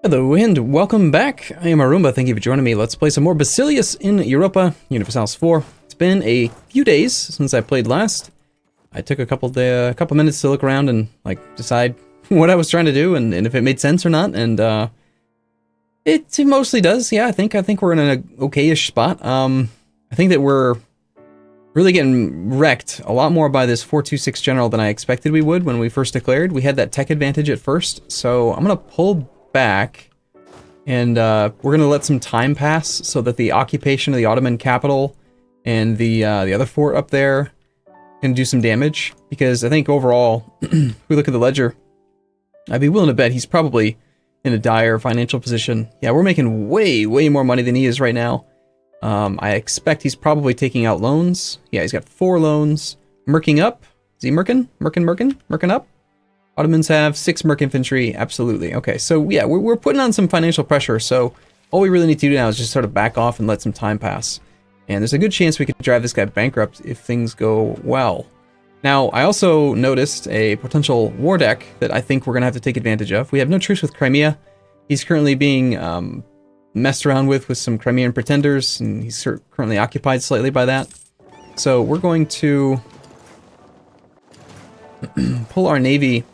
Hello and welcome back. I am Arumba. Thank you for joining me. Let's play some more Basileus in Europa, Universalis 4. It's been a few days since I played last. I took a couple minutes to look around and decide what I was trying to do and if it made sense or not. And it mostly does. Yeah, I think we're in an okay-ish spot. I think that we're really getting wrecked a lot more by this 426 general than I expected we would when we first declared. We had that tech advantage at first, so I'm gonna pull back, and we're gonna let some time pass so that the occupation of the Ottoman capital and the other fort up there can do some damage. Because I think overall, if we look at the ledger, I'd be willing to bet he's probably in a dire financial position. Yeah, we're making way more money than he is right now. I expect he's probably taking out loans. Yeah, he's got 4 loans. Merking up. Is he merking? Merking up? Ottomans have 6 merc infantry, absolutely. Okay, so yeah, we're putting on some financial pressure, so all we really need to do now is just sort of back off and let some time pass. And there's a good chance we could drive this guy bankrupt if things go well. Now, I also noticed a potential war deck that I think we're going to have to take advantage of. We have no truce with Crimea. He's currently being messed around with some Crimean pretenders, and he's currently occupied slightly by that. So we're going to pull our navy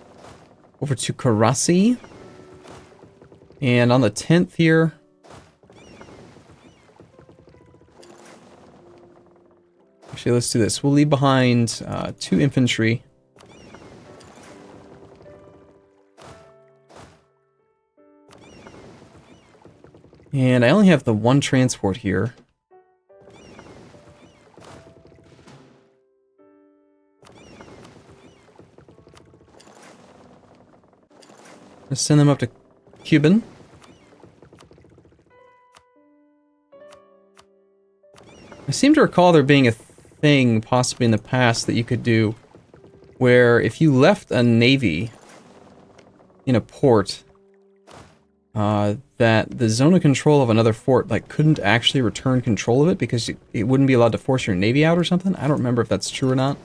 over to Karasi, and on the 10th here, actually let's do this. We'll leave behind 2 infantry. And I only have the 1 transport here. Let's send them up to Cuban. I seem to recall there being a thing possibly in the past that you could do where if you left a navy in a port, that the zone of control of another fort couldn't actually return control of it because it wouldn't be allowed to force your navy out or something. I don't remember if that's true or not.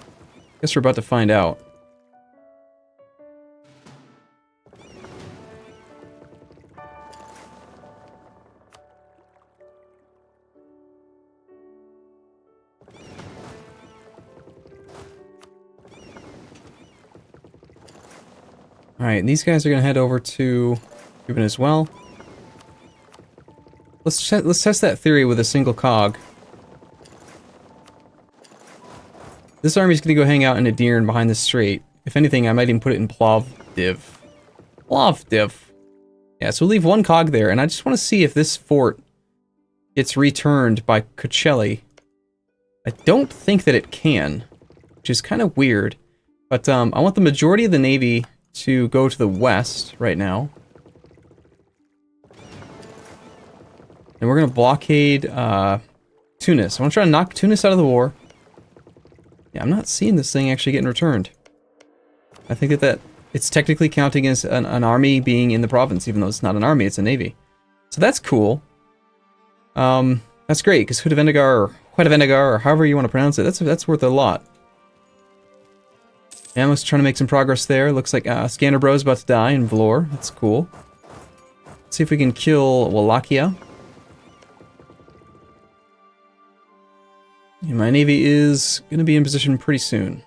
Guess we're about to find out. Alright, and these guys are going to head over to Cuban as well. Let's test that theory with a single cog. This army's going to go hang out in Adirn behind the strait. If anything, I might even put it in Plovdiv. Plovdiv. Yeah, so we'll leave 1 cog there, and I just want to see if this fort gets returned by Cocelli. I don't think that it can, which is kind of weird. But I want the majority of the navy to go to the west right now. And we're going to blockade Tunis. I want to try to knock Tunis out of the war. Yeah, I'm not seeing this thing actually getting returned. I think that it's technically counting as an army being in the province, even though it's not an army, it's a navy. So that's cool. That's great, because Hudavendigar, or however you want to pronounce it, that's worth a lot. Amos trying to make some progress there. Looks like Scanner Bro's about to die in Vlor. That's cool. Let's see if we can kill Wallachia. And my navy is going to be in position pretty soon.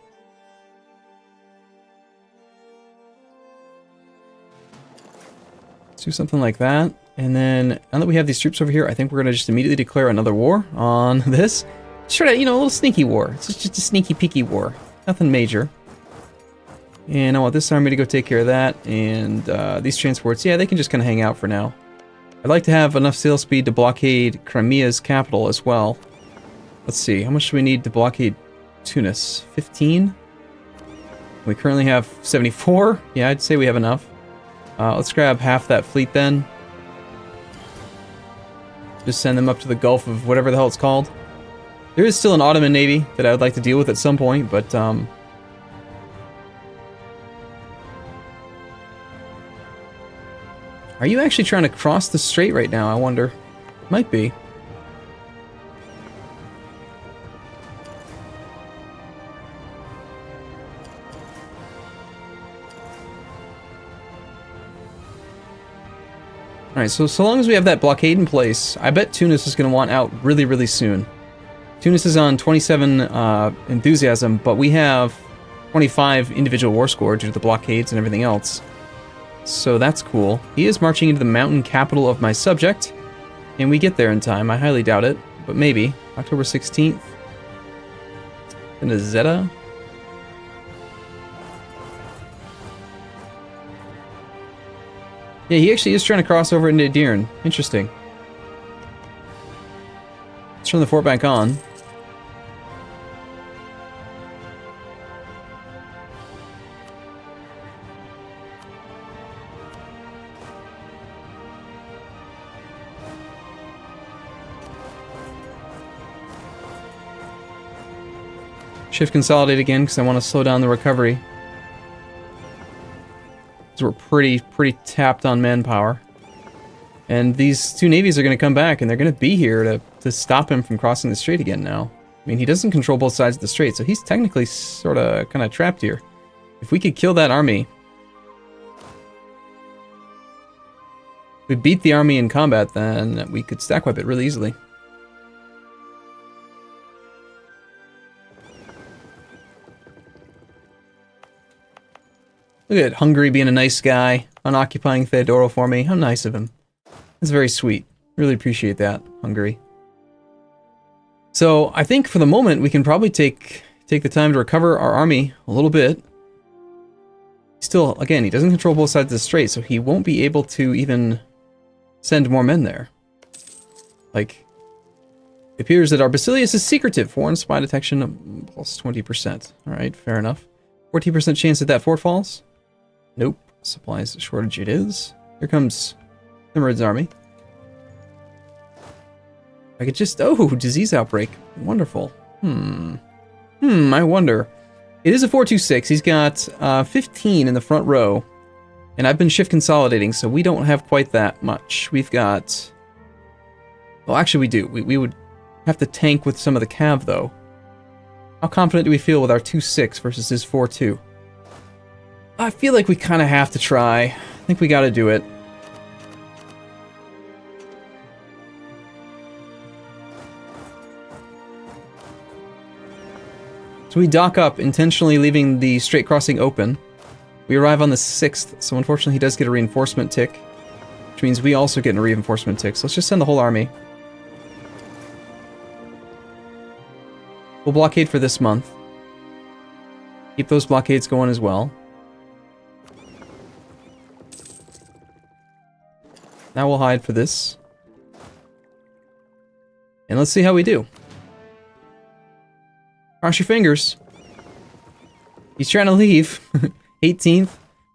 Let's do something like that. And then, now that we have these troops over here, I think we're going to just immediately declare another war on this. Just try to, a little sneaky war. It's just a sneaky, peeky war. Nothing major. And I want this army to go take care of that, and these transports, yeah, they can just kind of hang out for now. I'd like to have enough sail speed to blockade Crimea's capital as well. Let's see, how much do we need to blockade Tunis? 15? We currently have 74? Yeah, I'd say we have enough. Let's grab half that fleet then. Just send them up to the Gulf of whatever the hell it's called. There is still an Ottoman navy that I would like to deal with at some point, but are you actually trying to cross the strait right now, I wonder? Might be. Alright, so long as we have that blockade in place, I bet Tunis is going to want out really, really soon. Tunis is on 27 enthusiasm, but we have 25 individual war score due to the blockades and everything else. So that's cool. He is marching into the mountain capital of my subject. Can we get there in time? I highly doubt it, but maybe. October 16th. Into Zeta. Yeah, he actually is trying to cross over into Adirn. Interesting. Let's turn the fort back on. Shift consolidate again because I want to slow down the recovery. Because we're pretty tapped on manpower. And these two navies are going to come back and they're going to be here to stop him from crossing the strait again now. I mean, he doesn't control both sides of the strait, so he's technically sort of kind of trapped here. If we could kill that army, if we beat the army in combat, then we could stack wipe it really easily. Look at Hungary being a nice guy, unoccupying Theodoro for me. How nice of him. That's very sweet. Really appreciate that, Hungary. So, I think for the moment, we can probably take the time to recover our army a little bit. Still, again, he doesn't control both sides of the strait, so he won't be able to even send more men there. Like, it appears that our Basileus is secretive. Foreign spy detection plus 20%. Alright, fair enough. 14% chance that fort falls? Nope. Supplies shortage it is. Here comes Timurids' army. I could just... Oh, disease outbreak. Wonderful. I wonder. It is a 426. He's got 15 in the front row. And I've been shift consolidating, so we don't have quite that much. We've got... Well, actually we do. We would have to tank with some of the cav, though. How confident do we feel with our 2-6 versus his 4-2? I feel like we kind of have to try. I think we got to do it. So we dock up, intentionally leaving the strait crossing open. We arrive on the 6th, so unfortunately he does get a reinforcement tick, which means we also get a reinforcement tick. So let's just send the whole army. We'll blockade for this month. Keep those blockades going as well. Now we'll hide for this. And let's see how we do. Cross your fingers. He's trying to leave. 18th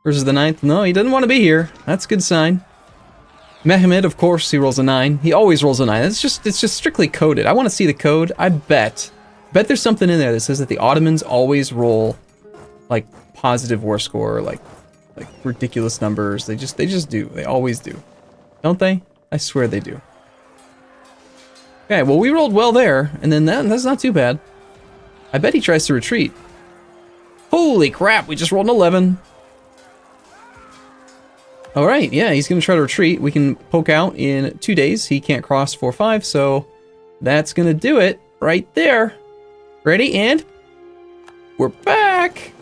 versus the 9th. No, he doesn't want to be here. That's a good sign. Mehmed, of course, he rolls a 9. He always rolls a 9. It's just strictly coded. I want to see the code. I bet there's something in there that says that the Ottomans always roll like positive war score, like ridiculous numbers. They just do. They always do. Don't they? I swear they do. Okay, well we rolled well there, and then that's not too bad. I bet he tries to retreat. Holy crap, we just rolled an 11. Alright, yeah, he's going to try to retreat. We can poke out in 2 days. He can't cross 4-5, so that's going to do it right there. Ready, and we're back!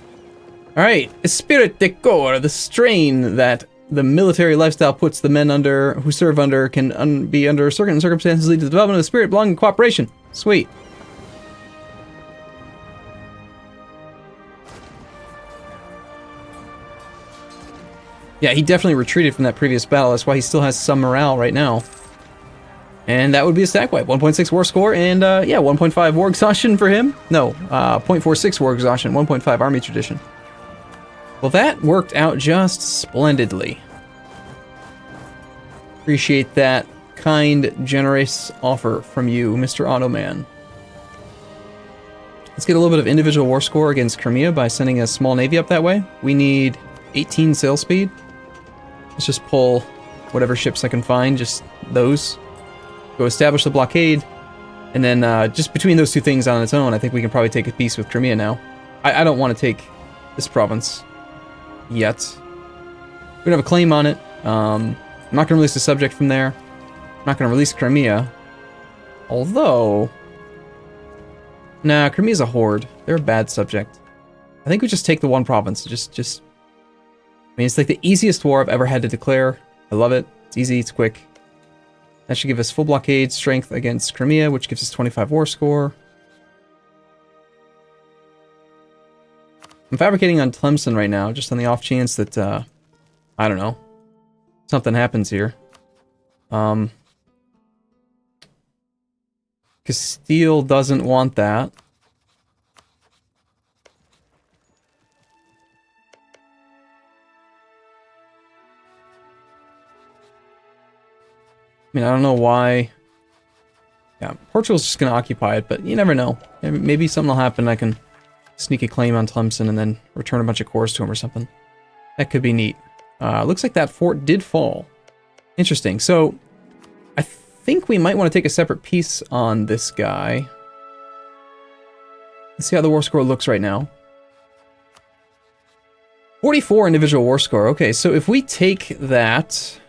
Alright, Esprit de Corps, the strain that the military lifestyle puts the men under, who serve under, can be under certain circumstances lead to the development of the spirit belonging to cooperation. Sweet. Yeah, he definitely retreated from that previous battle. That's why he still has some morale right now. And that would be a stack wipe. 1.6 war score and, yeah, 1.5 war exhaustion for him. No, 0.46 war exhaustion, 1.5 army tradition. Well, that worked out just splendidly. Appreciate that kind, generous offer from you, Mr. Ottoman. Let's get a little bit of individual war score against Crimea by sending a small navy up that way. We need 18 sail speed. Let's just pull whatever ships I can find, just those. Go establish the blockade, and then just between those two things on its own, I think we can probably take a piece with Crimea now. I don't want to take this province yet. We don't have a claim on it. I'm not going to release the subject from there. I'm not going to release Crimea. Although... Nah, Crimea's a horde. They're a bad subject. I think we just take the one province. Just... I mean, it's like the easiest war I've ever had to declare. I love it. It's easy, it's quick. That should give us full blockade strength against Crimea, which gives us 25 war score. I'm fabricating on Tlemcen right now, just on the off chance that, I don't know, something happens here. Castile doesn't want that. I mean, I don't know why. Yeah, Portugal's just going to occupy it, but you never know. Maybe something will happen. I can sneak a claim on Tlemcen and then return a bunch of cores to him or something. That could be neat. Looks like that fort did fall. Interesting. So, I think we might want to take a separate piece on this guy. Let's see how the war score looks right now. 44 individual war score. Okay, so if we take that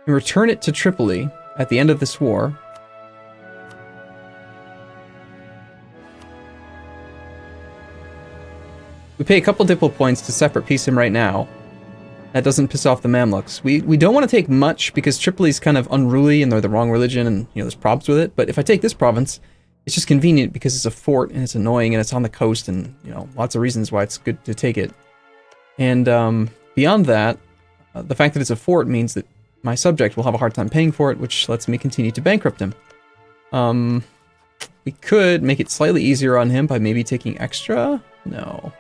and return it to Tripoli at the end of this war, we pay a couple diplo points to separate piece him right now. That doesn't piss off the Mamluks. We don't want to take much because Tripoli's kind of unruly and they're the wrong religion and, you know, there's problems with it. But if I take this province, it's just convenient because it's a fort and it's annoying and it's on the coast and, you know, lots of reasons why it's good to take it. And beyond that, the fact that it's a fort means that my subject will have a hard time paying for it, which lets me continue to bankrupt him. We could make it slightly easier on him by maybe taking extra? No.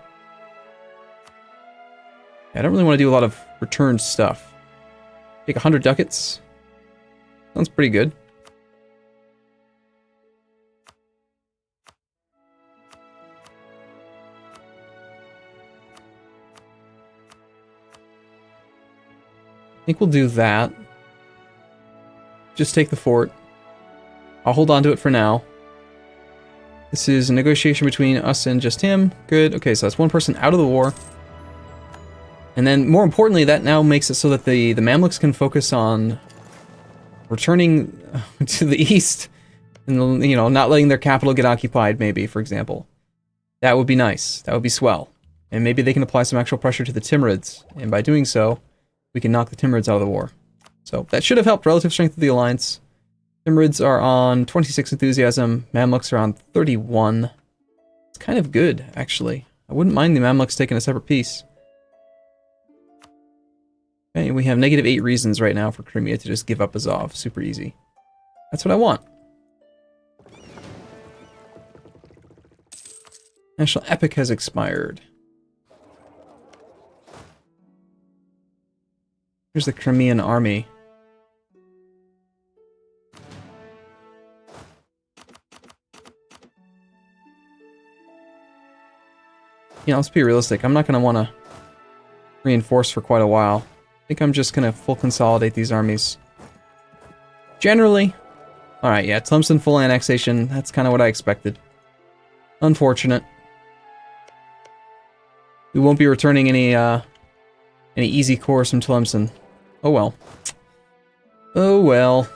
I don't really want to do a lot of returned stuff. Take 100 ducats. Sounds pretty good. I think we'll do that. Just take the fort. I'll hold on to it for now. This is a negotiation between us and just him. Good. Okay, so that's one person out of the war. And then, more importantly, that now makes it so that the Mamluks can focus on returning to the east and, you know, not letting their capital get occupied, maybe, for example. That would be nice. That would be swell. And maybe they can apply some actual pressure to the Timurids. And by doing so, we can knock the Timurids out of the war. So that should have helped relative strength of the alliance. Timurids are on 26 enthusiasm. Mamluks are on 31. It's kind of good, actually. I wouldn't mind the Mamluks taking a separate piece. Okay, we have -8 reasons right now for Crimea to just give up Azov. Super easy. That's what I want. National Epic has expired. Here's the Crimean army. Yeah, let's be realistic. I'm not going to want to reinforce for quite a while. I think I'm just going to full consolidate these armies. Generally. Alright, yeah, Tlemcen full annexation. That's kind of what I expected. Unfortunate. We won't be returning any easy cores from Tlemcen. Oh well. Oh well.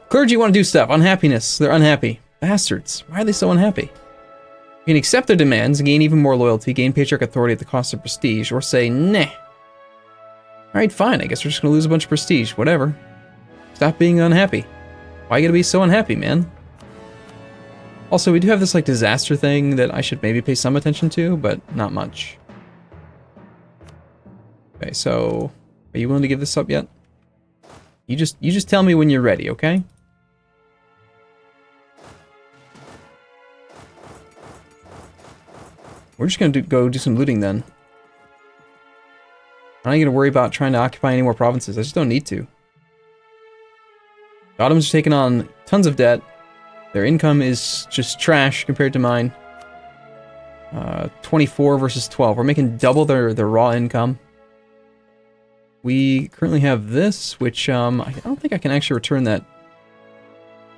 Clergy want to do stuff. Unhappiness. They're unhappy. Bastards. Why are they so unhappy? You can accept their demands and gain even more loyalty, gain patriarch authority at the cost of prestige, or say, nah. Alright, fine, I guess we're just gonna lose a bunch of prestige, whatever. Stop being unhappy. Why you gotta be so unhappy, man? Also, we do have this, like, disaster thing that I should maybe pay some attention to, but not much. Okay, so, are you willing to give this up yet? You just tell me when you're ready, okay? We're just gonna go do some looting then. I'm not gonna worry about trying to occupy any more provinces. I just don't need to. The Ottomans are taking on tons of debt. Their income is just trash compared to mine. 24 versus 12. We're making double their raw income. We currently have this, which I don't think I can actually return that.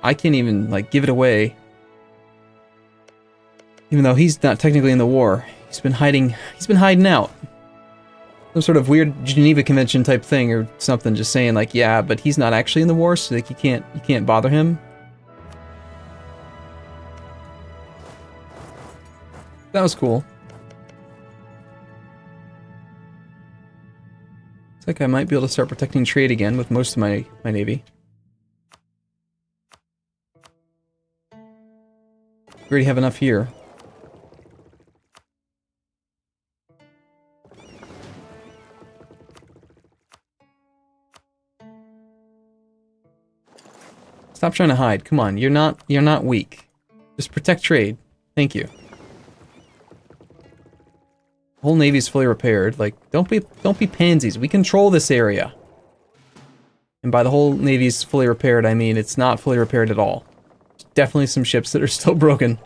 I can't even like give it away. Even though he's not technically in the war. He's been hiding out. some sort of weird Geneva Convention type thing or something, just saying like, yeah, but he's not actually in the war, so like you can't bother him. That was cool. Looks like I might be able to start protecting trade again with most of my navy. We already have enough here. Stop trying to hide. Come on, you're not weak. Just protect trade. Thank you. Whole navy's fully repaired. Like, don't be pansies. We control this area. And by the whole navy's fully repaired, I mean it's not fully repaired at all. There's definitely some ships that are still broken.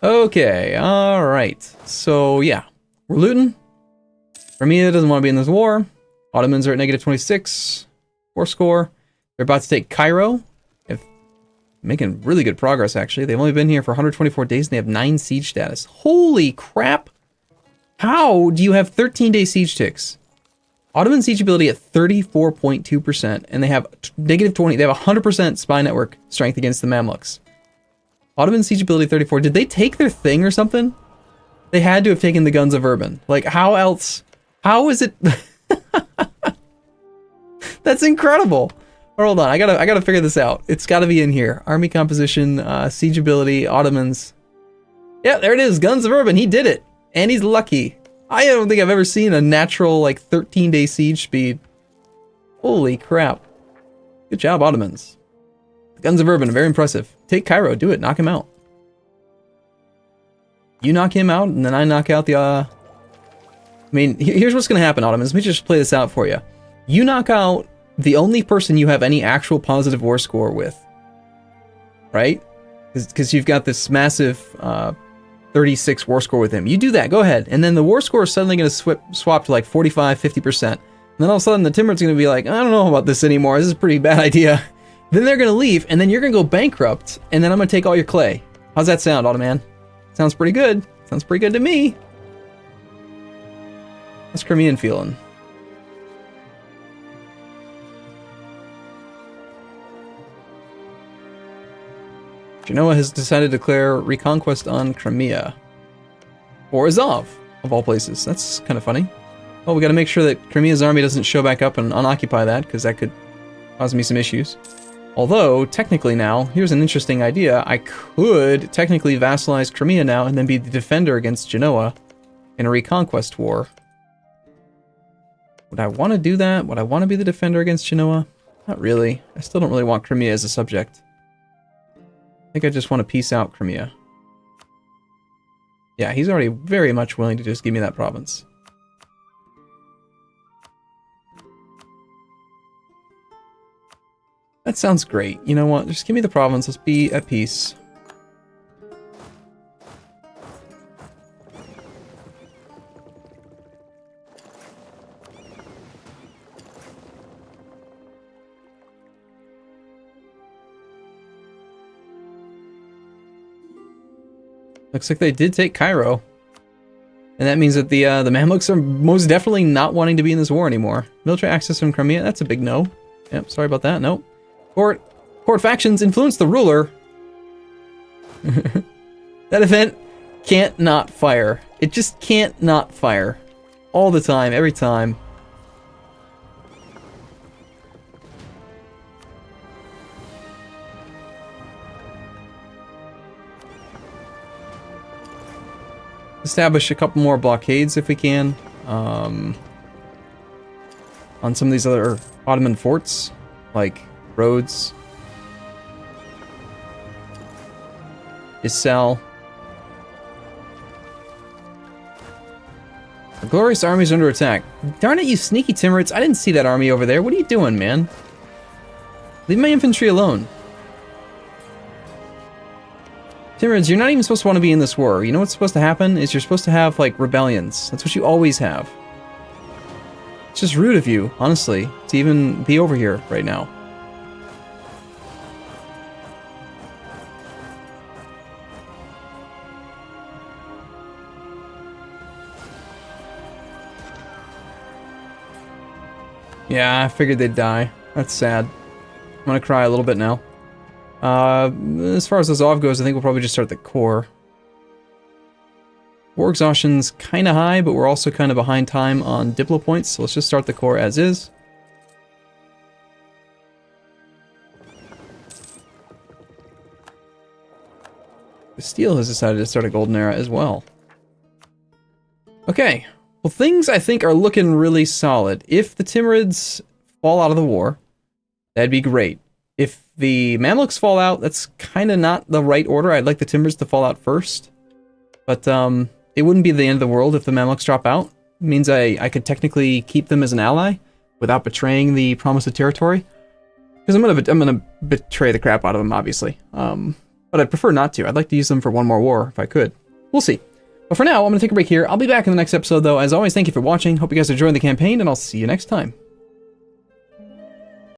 Okay, alright. So, yeah. We're looting. Crimea doesn't want to be in this war. Ottomans are at negative 26. 4 score. They're about to take Cairo. They're making really good progress, actually. They've only been here for 124 days, and they have 9 siege status. Holy crap! How do you have 13-day siege ticks? Ottoman siege ability at 34.2%, and they have negative 20. They have 100% spy network strength against the Mamluks. Ottoman siege ability 34. Did they take their thing or something? They had to have taken the guns of Urban. Like, how else? How is it? That's incredible. Hold on, I gotta figure this out. It's gotta be in here. Army composition, siege ability, Ottomans. Yeah, there it is. Guns of Urban. He did it. And he's lucky. I don't think I've ever seen a natural, like, 13-day siege speed. Holy crap. Good job, Ottomans. Guns of Urban, very impressive. Take Cairo, do it, knock him out. You knock him out, and then I knock out the, I mean, here's what's gonna happen, Ottomans. Let me just play this out for you. You knock out the only person you have any actual positive war score with. Right? Because you've got this massive, 36 war score with him. You do that, go ahead. And then the war score is suddenly going to swap to like 45, 50%. And then all of a sudden the Timur's going to be like, I don't know about this anymore. This is a pretty bad idea. Then they're going to leave, and then you're going to go bankrupt, and then I'm going to take all your clay. How's that sound, Ottoman? Sounds pretty good. Sounds pretty good to me. How's Crimean feeling? Genoa has decided to declare reconquest on Crimea. Or Azov, of all places. That's kind of funny. Well, we gotta make sure that Crimea's army doesn't show back up and unoccupy that, because that could cause me some issues. Although, technically now, here's an interesting idea. I could technically vassalize Crimea now and then be the defender against Genoa in a reconquest war. Would I want to do that? Would I want to be the defender against Genoa? Not really. I still don't really want Crimea as a subject. I think I just want to peace out Crimea. Yeah, he's already very much willing to just give me that province. That sounds great. You know what? Just give me the province. Let's be at peace. Looks like they did take Cairo. And that means that the Mamluks are most definitely not wanting to be in this war anymore. Military access from Crimea, that's a big no. Yep, sorry about that, nope. Court factions influence the ruler. That event can't not fire. It just can't not fire. All the time, every time. Establish a couple more blockades if we can. On some of these other Ottoman forts, like Rhodes, Isel. The glorious army's under attack. Darn it, you sneaky Timurids. I didn't see that army over there. What are you doing, man? Leave my infantry alone. Timurids, you're not even supposed to want to be in this war. You know what's supposed to happen? Is you're supposed to have, like, rebellions. That's what you always have. It's just rude of you, honestly, to even be over here right now. Yeah, I figured they'd die. That's sad. I'm gonna cry a little bit now. As far as Azov goes, I think we'll probably just start the core. War exhaustion's kind of high, but we're also kind of behind time on Diplo points, so let's just start the core as is. Steel has decided to start a golden era as well. Okay, well things I think are looking really solid. If the Timurids fall out of the war, that'd be great. If the Mamluks fall out, that's kind of not the right order. I'd like the Timurids to fall out first. But it wouldn't be the end of the world if the Mamluks drop out. It means I could technically keep them as an ally without betraying the promise of territory. Because I'm gonna betray the crap out of them, obviously. But I'd prefer not to. I'd like to use them for one more war if I could. We'll see. But for now, I'm going to take a break here. I'll be back in the next episode, though. As always, thank you for watching. Hope you guys are enjoying the campaign, and I'll see you next time.